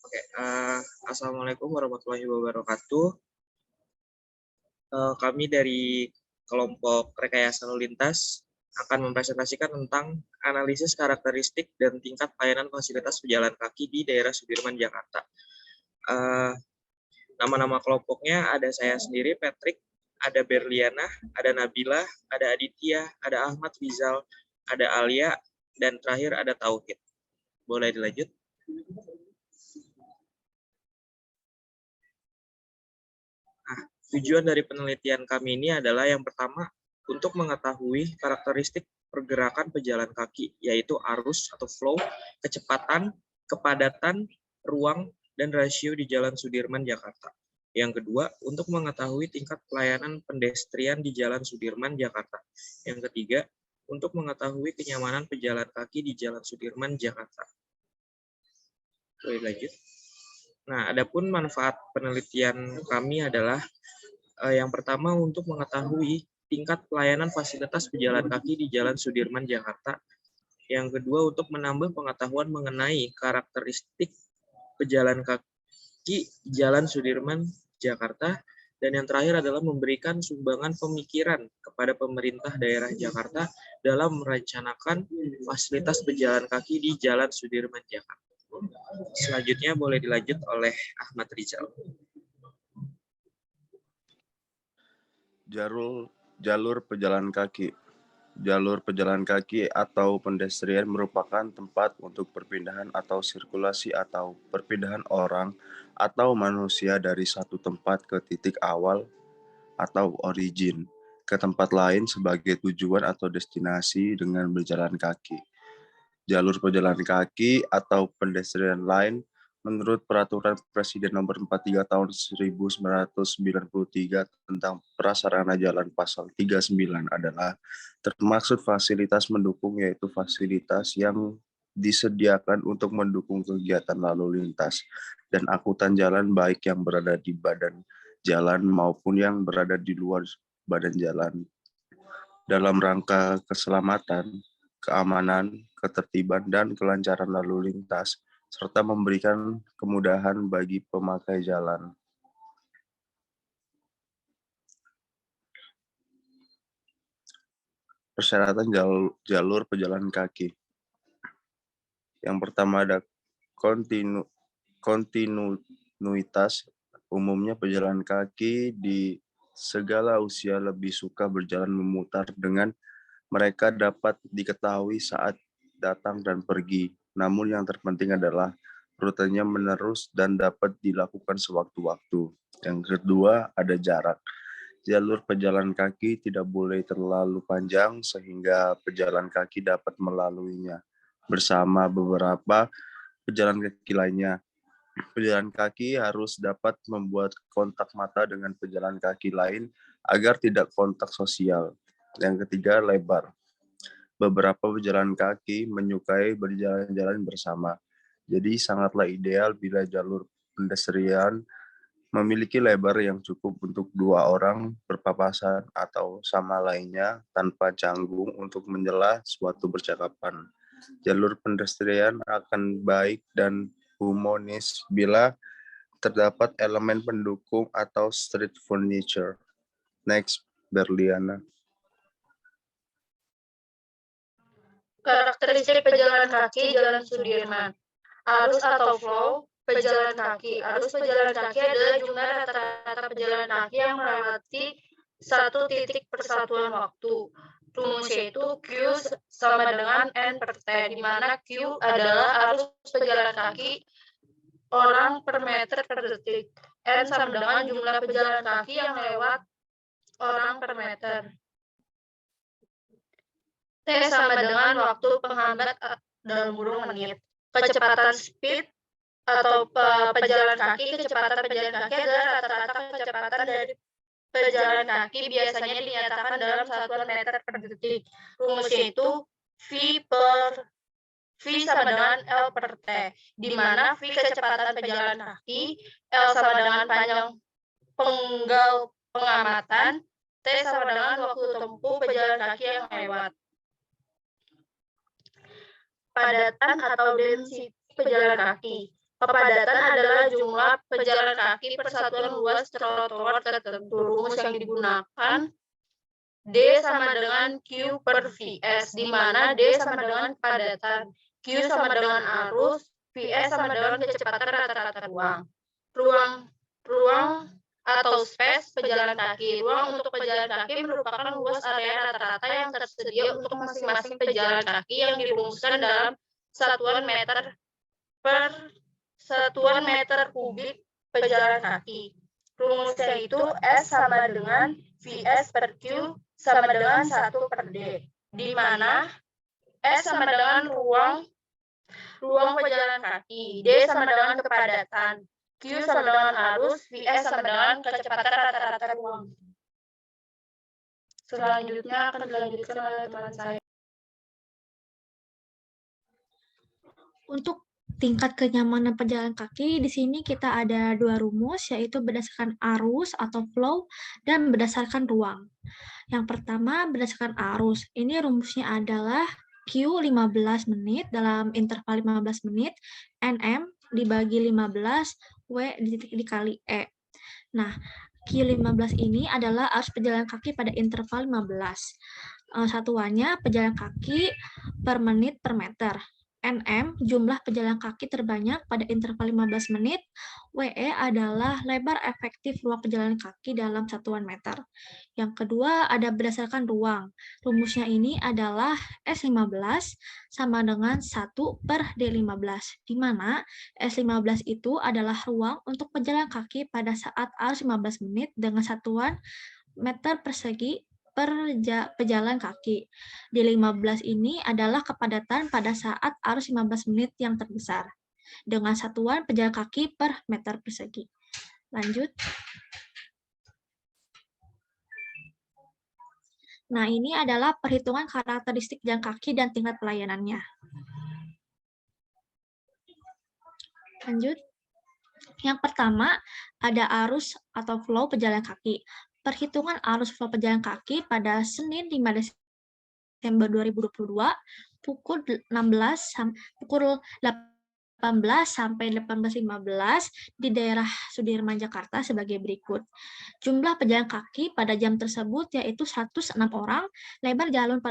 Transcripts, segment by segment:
Oke, Assalamualaikum warahmatullahi wabarakatuh. Kami dari kelompok rekayasa lalu lintas akan mempresentasikan tentang analisis karakteristik dan tingkat pelayanan fasilitas pejalan kaki di daerah Sudirman, Jakarta. Nama-nama kelompoknya ada saya sendiri, Patrick, ada Berliana, ada Nabila, ada Aditya, ada Ahmad Rizal, ada Alia, dan terakhir ada Tauhid. Boleh dilanjut? Tujuan dari penelitian kami ini adalah yang pertama, untuk mengetahui karakteristik pergerakan pejalan kaki, yaitu arus atau flow, kecepatan, kepadatan, ruang, dan rasio di Jalan Sudirman, Jakarta. Yang kedua, untuk mengetahui tingkat pelayanan pedestrian di Jalan Sudirman, Jakarta. Yang ketiga, untuk mengetahui kenyamanan pejalan kaki di Jalan Sudirman, Jakarta. Boleh lanjut. Nah, adapun manfaat penelitian kami adalah yang pertama untuk mengetahui tingkat pelayanan fasilitas pejalan kaki di Jalan Sudirman, Jakarta. Yang kedua untuk menambah pengetahuan mengenai karakteristik pejalan kaki Jalan Sudirman, Jakarta. Dan yang terakhir adalah memberikan sumbangan pemikiran kepada pemerintah daerah Jakarta dalam merencanakan fasilitas pejalan kaki di Jalan Sudirman, Jakarta. Selanjutnya boleh dilanjut oleh Ahmad Rizal. Jalur pejalan kaki. Jalur pejalan kaki atau pedestrian merupakan tempat untuk perpindahan atau sirkulasi atau perpindahan orang atau manusia dari satu tempat ke titik awal atau origin ke tempat lain sebagai tujuan atau destinasi dengan berjalan kaki. Jalur pejalan kaki atau pedestrian line menurut Peraturan Presiden Nomor 43 Tahun 1993 tentang Prasarana Jalan Pasal 39 adalah termaksud fasilitas mendukung, yaitu fasilitas yang disediakan untuk mendukung kegiatan lalu lintas dan angkutan jalan baik yang berada di badan jalan maupun yang berada di luar badan jalan dalam rangka keselamatan, keamanan, ketertiban, dan kelancaran lalu lintas, serta memberikan kemudahan bagi pemakai jalan. Persyaratan jalur pejalan kaki. Yang pertama ada kontinuitas. Umumnya pejalan kaki di segala usia lebih suka berjalan memutar dengan mereka dapat diketahui saat datang dan pergi. Namun yang terpenting adalah rutenya menerus dan dapat dilakukan sewaktu-waktu. Yang kedua ada jarak. Jalur pejalan kaki tidak boleh terlalu panjang sehingga pejalan kaki dapat melaluinya bersama beberapa pejalan kaki lainnya. Pejalan kaki harus dapat membuat kontak mata dengan pejalan kaki lain agar tidak kontak sosial. Yang ketiga, lebar. Beberapa pejalan kaki menyukai berjalan-jalan bersama. Jadi sangatlah ideal bila jalur pedestrian memiliki lebar yang cukup untuk dua orang berpapasan atau sama lainnya tanpa canggung untuk menyela suatu percakapan. Jalur pedestrian akan baik dan harmonis bila terdapat elemen pendukung atau street furniture. Next, Berliana. Karakteristik pejalan kaki Jalan Sudirman. Arus atau flow pejalan kaki. Arus pejalan kaki adalah jumlah rata-rata pejalan kaki yang melewati satu titik persatuan waktu. Rumusnya itu Q sama dengan N per T, di mana Q adalah arus pejalan kaki orang per meter per detik. N sama dengan jumlah pejalan kaki yang lewat orang per meter. T sama dengan waktu penghambat dalam kurung menit. Kecepatan speed atau pejalan kaki, kecepatan pejalan kaki adalah rata-rata kecepatan dari pejalan kaki biasanya dinyatakan dalam satuan meter per detik. Rumusnya itu V sama dengan L per T, di mana V kecepatan pejalan kaki, L sama dengan panjang penggal pengamatan, T sama dengan waktu tempuh pejalan kaki yang lewat. Padatan atau density pejalan kaki. Kepadatan adalah jumlah pejalan kaki per satuan luas trotoar tertentu. Rumus yang digunakan D sama dengan Q per VS, di mana D sama dengan kepadatan, Q sama dengan arus, VS sama dengan kecepatan rata-rata ruang. Ruang atau space pejalan kaki. Ruang untuk pejalan kaki merupakan luas area rata-rata yang tersedia untuk masing-masing pejalan kaki yang dirumuskan dalam satuan meter per satuan meter kubik pejalan kaki. Rumusnya itu S sama dengan VS per Q sama dengan 1 per D, di mana S sama dengan ruang pejalan kaki, D sama dengan kepadatan, Q sama dengan arus, VS sama dengan kecepatan rata-rata ruang. Selanjutnya akan dilanjutkan oleh teman saya. Untuk tingkat kenyamanan pejalan kaki, di sini kita ada dua rumus, yaitu berdasarkan arus atau flow dan berdasarkan ruang. Yang pertama, berdasarkan arus. Ini rumusnya adalah Q 15 menit dalam interval 15 menit, NM dibagi 15, W dikali E. Nah, Q15 ini adalah arus pejalan kaki pada interval 15. Satuannya pejalan kaki per menit per meter. NM, jumlah pejalan kaki terbanyak pada interval 15 menit. WE adalah lebar efektif ruang pejalan kaki dalam satuan meter. Yang kedua ada berdasarkan ruang. Rumusnya ini adalah S15 sama dengan 1 per D15, di mana S15 itu adalah ruang untuk pejalan kaki pada saat arus 15 menit dengan satuan meter persegi per pejalan kaki. Di 15 ini adalah kepadatan pada saat arus 15 menit yang terbesar, dengan satuan pejalan kaki per meter persegi. Lanjut. Nah, ini adalah perhitungan karakteristik pejalan kaki dan tingkat pelayanannya. Lanjut. Yang pertama, ada arus atau flow pejalan kaki. Perhitungan arus flow pejalan kaki pada Senin 5 Desember 2022 pukul 18 sampai 18.15 di daerah Sudirman, Jakarta sebagai berikut. Jumlah pejalan kaki pada jam tersebut yaitu 106 orang, lebar jalur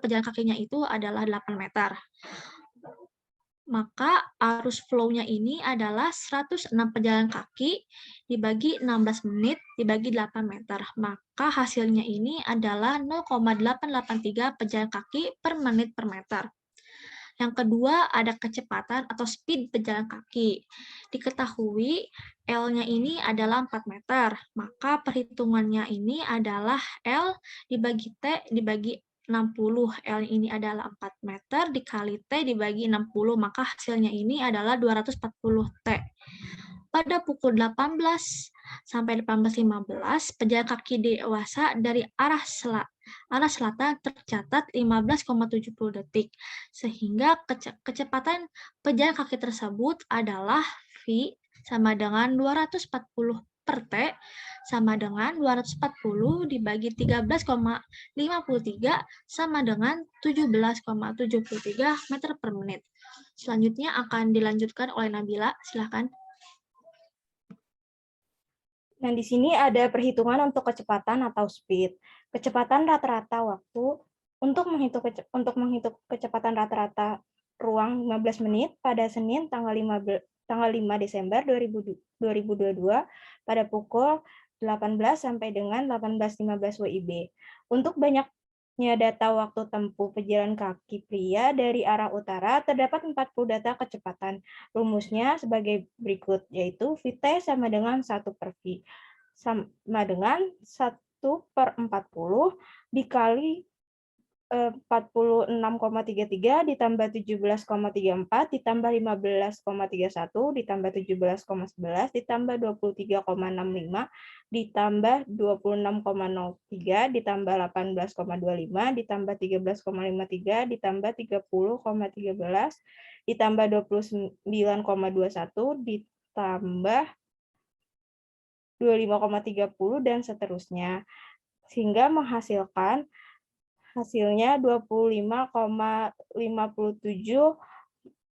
pejalan kakinya itu adalah 8 meter. Maka arus flow-nya ini adalah 106 pejalan kaki dibagi 16 menit dibagi 8 meter. Maka hasilnya ini adalah 0,883 pejalan kaki per menit per meter. Yang kedua ada kecepatan atau speed pejalan kaki. Diketahui L-nya ini adalah 4 meter. Maka perhitungannya ini adalah L dibagi T dibagi 60. L ini adalah 4 meter dikali T dibagi 60, maka hasilnya ini adalah 240 T. Pada pukul 18 sampai 18.15, pejalan kaki dewasa dari arah selatan tercatat 15,70 detik, sehingga kecepatan pejalan kaki tersebut adalah V sama dengan 240 per T sama dengan 240 dibagi 13,53 sama dengan 17,73 meter per menit. Selanjutnya akan dilanjutkan oleh Nabila, silakan. Nah, di sini ada perhitungan untuk kecepatan atau speed. Kecepatan rata-rata waktu untuk menghitung kecepatan rata-rata ruang 15 menit pada Senin tanggal 5 Desember 2022 pada pukul 18 sampai dengan 18.15 WIB. Untuk banyaknya data waktu tempuh pejalan kaki pria dari arah utara, terdapat 40 data kecepatan. Rumusnya sebagai berikut, yaitu VT sama dengan 1 per V, sama dengan 1 per 40 dikali 46,33 ditambah 17,34 ditambah 15,31 ditambah 17,11 ditambah 23,65 ditambah 26,03 ditambah 18,25 ditambah 13,53 ditambah 30,13 ditambah 29,21 ditambah 25,30 dan seterusnya, sehingga menghasilkan hasilnya 25,57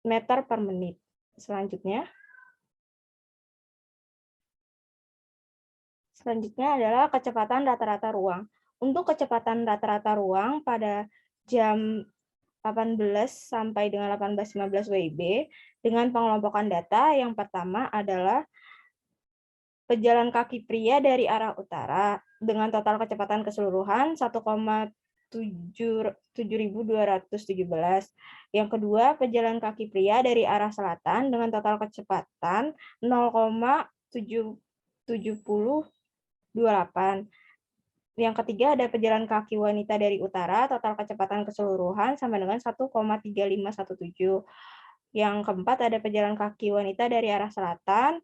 meter per menit. Selanjutnya adalah kecepatan rata-rata ruang. Untuk kecepatan rata-rata ruang pada jam 18 sampai dengan 18.15 WIB dengan pengelompokan data yang pertama adalah pejalan kaki pria dari arah utara dengan total kecepatan keseluruhan 1,7.217. Yang kedua, pejalan kaki pria dari arah selatan dengan total kecepatan 0,778. Yang ketiga ada pejalan kaki wanita dari utara, total kecepatan keseluruhan sama dengan 1,3517. Yang keempat ada pejalan kaki wanita dari arah selatan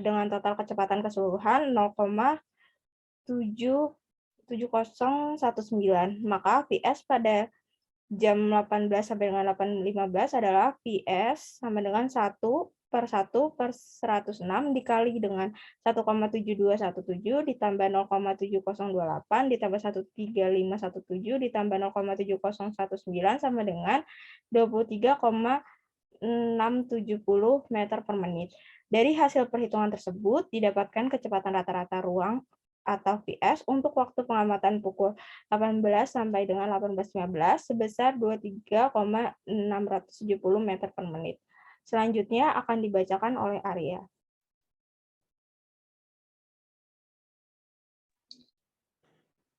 dengan total kecepatan keseluruhan 0,77019. Maka VS pada jam 18 sampai dengan 8.15 adalah VS sama dengan 1/1/106 dikali dengan 1,7217 ditambah 0,7028 ditambah 13517 ditambah 0,7019 sama dengan 23,670 meter per menit. Dari hasil perhitungan tersebut didapatkan kecepatan rata-rata ruang atau VS untuk waktu pengamatan pukul 18 sampai dengan 18.15 sebesar 23,670 meter per menit. Selanjutnya akan dibacakan oleh Arya.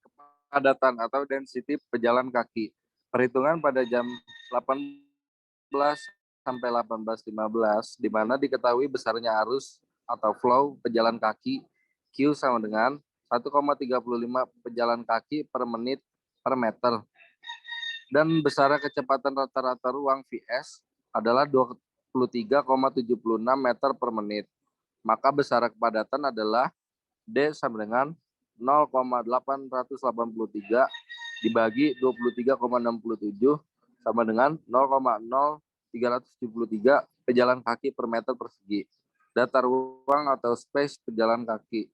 Kepadatan atau density pejalan kaki. Perhitungan pada jam 18 sampai 18.15, di mana diketahui besarnya arus atau flow pejalan kaki Q sama dengan 1,35 pejalan kaki per menit per meter. Dan besar kecepatan rata-rata ruang VS adalah 23,76 meter per menit. Maka besar kepadatan adalah D sama dengan 0,883 dibagi 23,67 sama dengan 0,0373 pejalan kaki per meter persegi. Data ruang atau space pejalan kaki.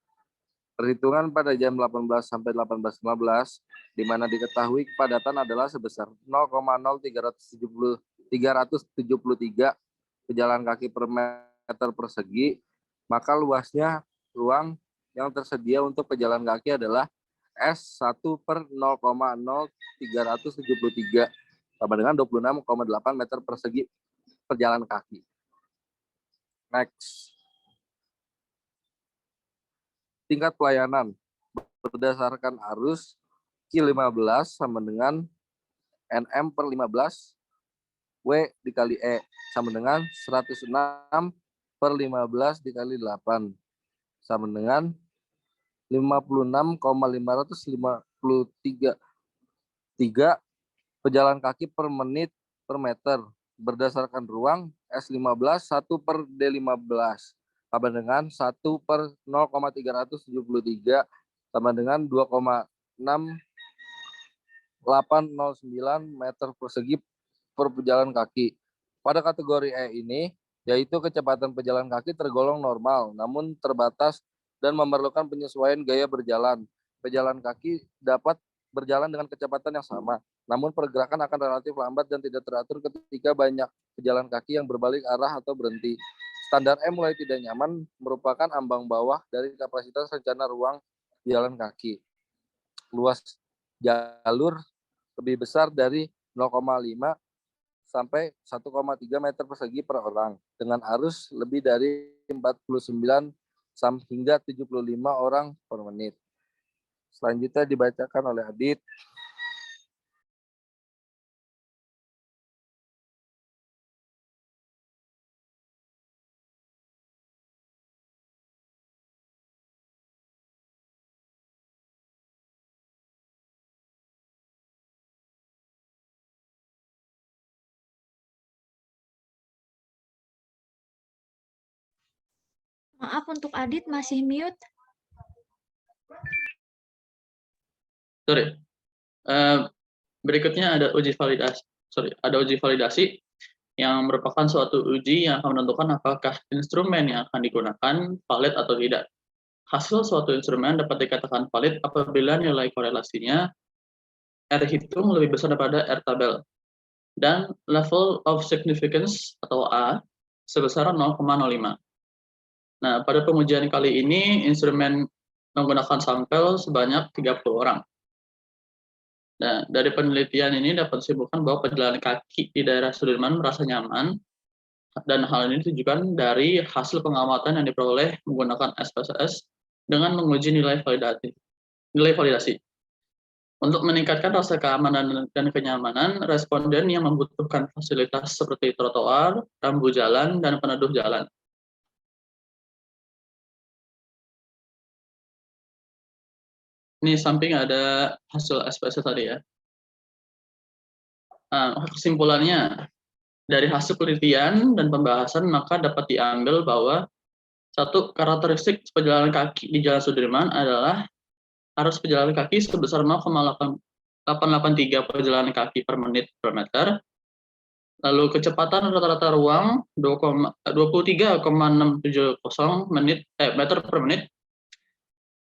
Perhitungan pada jam 18 sampai 18.15, di mana diketahui kepadatan adalah sebesar 0,0373 pejalan kaki per meter persegi, maka luasnya ruang yang tersedia untuk pejalan kaki adalah S1/0,0373 sama dengan 26,8 meter persegi pejalan kaki. Next. Tingkat pelayanan berdasarkan arus Q15 sama dengan NM/15 W dikali E sama dengan 106/15 dikali 8 sama dengan 56,553 pejalan kaki per menit per meter berdasarkan ruang S15 1/D15 sama dengan 1/0,373 sama dengan 2,6809 meter persegi per pejalan kaki. Pada kategori E ini, yaitu kecepatan pejalan kaki tergolong normal, namun terbatas dan memerlukan penyesuaian gaya berjalan. Pejalan kaki dapat berjalan dengan kecepatan yang sama, namun pergerakan akan relatif lambat dan tidak teratur ketika banyak pejalan kaki yang berbalik arah atau berhenti. Standar M mulai tidak nyaman merupakan ambang bawah dari kapasitas rencana ruang jalan kaki. Luas jalur lebih besar dari 0,5 sampai 1,3 meter persegi per orang dengan arus lebih dari 49 hingga 75 orang per menit. Selanjutnya dibacakan oleh Adit. Maaf untuk Adit masih mute. Sorry. Berikutnya ada uji validasi yang merupakan suatu uji yang akan menentukan apakah instrumen yang akan digunakan valid atau tidak. Hasil suatu instrumen dapat dikatakan valid apabila nilai korelasinya R hitung lebih besar daripada R tabel. Dan level of significance atau A sebesar 0,05. Nah, pada pengujian kali ini, instrumen menggunakan sampel sebanyak 30 orang. Nah, dari penelitian ini dapat disimpulkan bahwa pejalan kaki di daerah Sudirman merasa nyaman, dan hal ini ditujukan dari hasil pengamatan yang diperoleh menggunakan SPSS dengan menguji nilai validasi. Untuk meningkatkan rasa keamanan dan kenyamanan, responden yang membutuhkan fasilitas seperti trotoar, rambu jalan, dan peneduh jalan. Ini samping ada hasil SPSS tadi ya. Nah, kesimpulannya, dari hasil penelitian dan pembahasan maka dapat diambil bahwa satu karakteristik pejalan kaki di Jalan Sudirman adalah arus pejalan kaki sebesar 0,883 perjalanan kaki per menit per meter. Lalu kecepatan rata-rata ruang 23,670 meter per menit.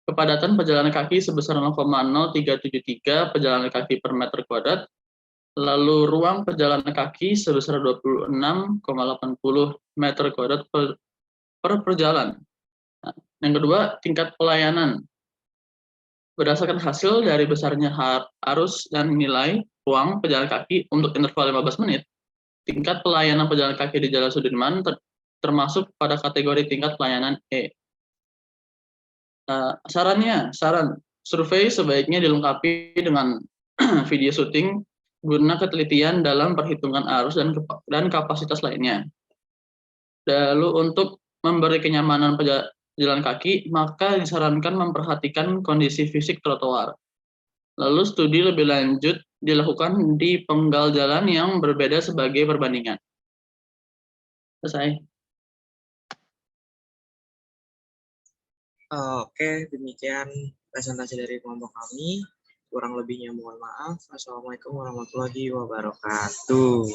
Kepadatan pejalan kaki sebesar 0,0373 perjalanan kaki per meter kuadrat. Lalu ruang pejalan kaki sebesar 26,80 meter kuadrat per perjalanan. Nah, yang kedua, tingkat pelayanan. Berdasarkan hasil dari besarnya arus dan nilai ruang pejalan kaki untuk interval 15 menit, tingkat pelayanan pejalan kaki di Jalan Sudirman termasuk pada kategori tingkat pelayanan E. Saran survei sebaiknya dilengkapi dengan video syuting guna ketelitian dalam perhitungan arus dan kapasitas lainnya. Lalu untuk memberi kenyamanan pejalan kaki, maka disarankan memperhatikan kondisi fisik trotoar. Lalu studi lebih lanjut dilakukan di penggal jalan yang berbeda sebagai perbandingan. Selesai. Oke, demikian presentasi dari kelompok kami. Kurang lebihnya mohon maaf. Assalamualaikum warahmatullahi wabarakatuh.